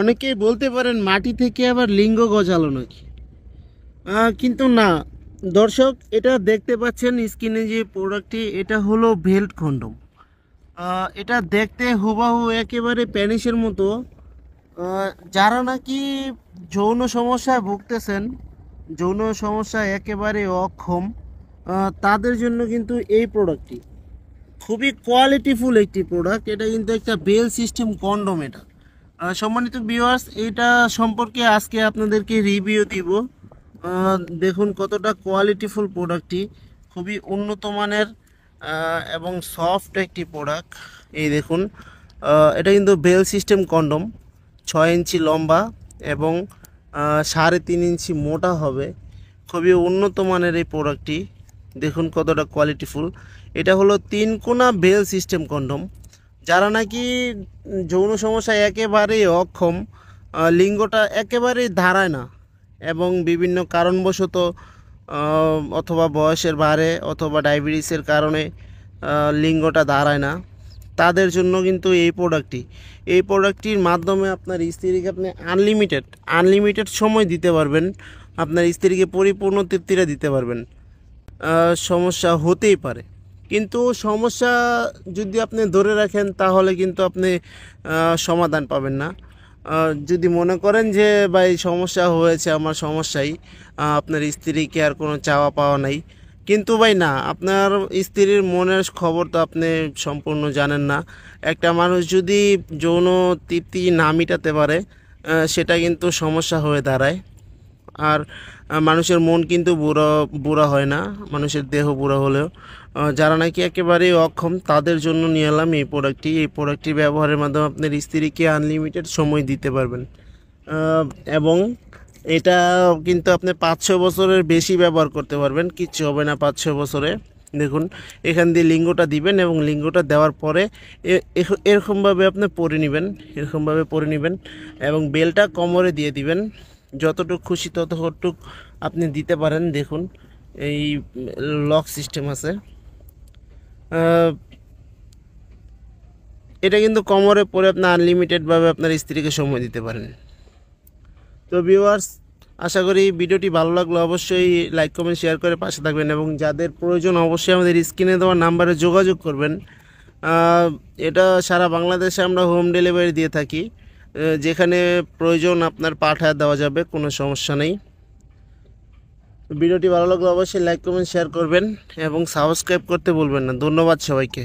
অনেকেই বলতে পারেন মাটি থেকে আবার লিঙ্গ গজালো নাকি, কিন্তু না দর্শক, এটা দেখতে পাচ্ছেন স্ক্রিনে যে প্রোডাক্টটি, এটা হলো বেল্ট কন্ডম। এটা দেখতে হুবাহু একেবারে প্যানিসের মতো। যারা নাকি যৌন সমস্যায় ভুগতেছেন, যৌন সমস্যা একেবারে অক্ষম, তাদের জন্য কিন্তু এই প্রোডাক্টটি খুবই কোয়ালিটিফুল একটি প্রোডাক্ট। এটা কিন্তু একটা বেল সিস্টেম কন্ডোম। এটা সম্মানিত ভিউয়ার্স, এটা সম্পর্কে আজকে আপনাদেরকে রিভিউ দিব। দেখুন কতটা কোয়ালিটিফুল প্রোডাক্টটি, খুবই উন্নত মানের এবং সফট একটি প্রোডাক্ট। এই দেখুন, এটা কিন্তু বেল সিস্টেম কন্ডোম, 6 ইঞ্চি লম্বা এবং 3.5 ইঞ্চি মোটা হবে। খুবই উন্নত মানের এই প্রোডাক্টটি, দেখুন কতটা কোয়ালিটিফুল। এটা হলো 3 কোণা বেল সিস্টেম কন্ডোম। যারা নাকি যৌন সমস্যায় একেবারেই অক্ষম, লিঙ্গটা একেবারেই দাঁড়ায় না এবং বিভিন্ন কারণবশত অথবা বয়সের ভারে অথবা ডায়াবেটিসের কারণে লিঙ্গটা দাঁড়ায় না, তাদের জন্য কিন্তু এই প্রোডাক্টটির মাধ্যমে আপনার স্ত্রীকে আপনি আনলিমিটেড সময় দিতে পারবেন, আপনার স্ত্রীকে পরিপূর্ণ তৃপ্তিটা দিতে পারবেন। সমস্যা হতেই পারে, কিন্তু সমস্যা যদি আপনি ধরে রাখেন তাহলে কিন্তু আপনি সমাধান পাবেন না। যদি মনে করেন যে ভাই সমস্যা হয়েছে, আমার সমস্যাই, আপনার স্ত্রীকে আর কোনো চাওয়া পাওয়া নাই, কিন্তু ভাই না, আপনার স্ত্রীর মনের খবর তো আপনি সম্পূর্ণ জানেন না। একটা মানুষ যদি যৌন তৃপ্তি না মেটাতে পারে, সেটা কিন্তু সমস্যা হয়ে দাঁড়ায়। আর মানুষের মন কিন্তু বুড়া হয় না, মানুষের দেহ বুড়া হলেও। যারা নাকি একেবারেই অক্ষম, তাদের জন্য নিয়ে এলাম এই প্রোডাক্টটি ব্যবহারের মাধ্যমে আপনার স্ত্রীকে আনলিমিটেড সময় দিতে পারবেন। এবং এটা কিন্তু আপনি 5-6 বছরের বেশি ব্যবহার করতে পারবেন, কিচ্ছু হবে না 5-6 বছরে। দেখুন, এখান দিয়ে লিঙ্গটা দিবেন এবং লিঙ্গটা দেওয়ার পরে এরকমভাবে আপনি পরে নেবেন এবং বেলটা কোমরে দিয়ে দিবেন। যতটুকু খুশি ততটুক আপনি দিতে পারেন। দেখুন, এই লক সিস্টেম আছে। এটা কিন্তু কোমরে পরে আপনি আনলিমিটেডভাবে আপনার স্ত্রীকে সময় দিতে পারেন। তো ভিউয়ার্স, আশা করি ভিডিওটি ভালো লাগলো। অবশ্যই লাইক কমেন্ট শেয়ার করে পাশে থাকবেন এবং যাদের প্রয়োজন অবশ্যই আমাদের স্ক্রিনে দেওয়া নাম্বারে যোগাযোগ করবেন। এটা সারা বাংলাদেশে আমরা হোম ডেলিভারি দিয়ে থাকি, যেখানে প্রয়োজন আপনার পাঠায় দেওয়া যাবে, কোনো সমস্যা নেই। ভিডিওটি ভালো লাগলে অবশ্যই লাইক কমেন্ট শেয়ার করবেন এবং সাবস্ক্রাইব করতে ভুলবেন না। ধন্যবাদ সবাইকে।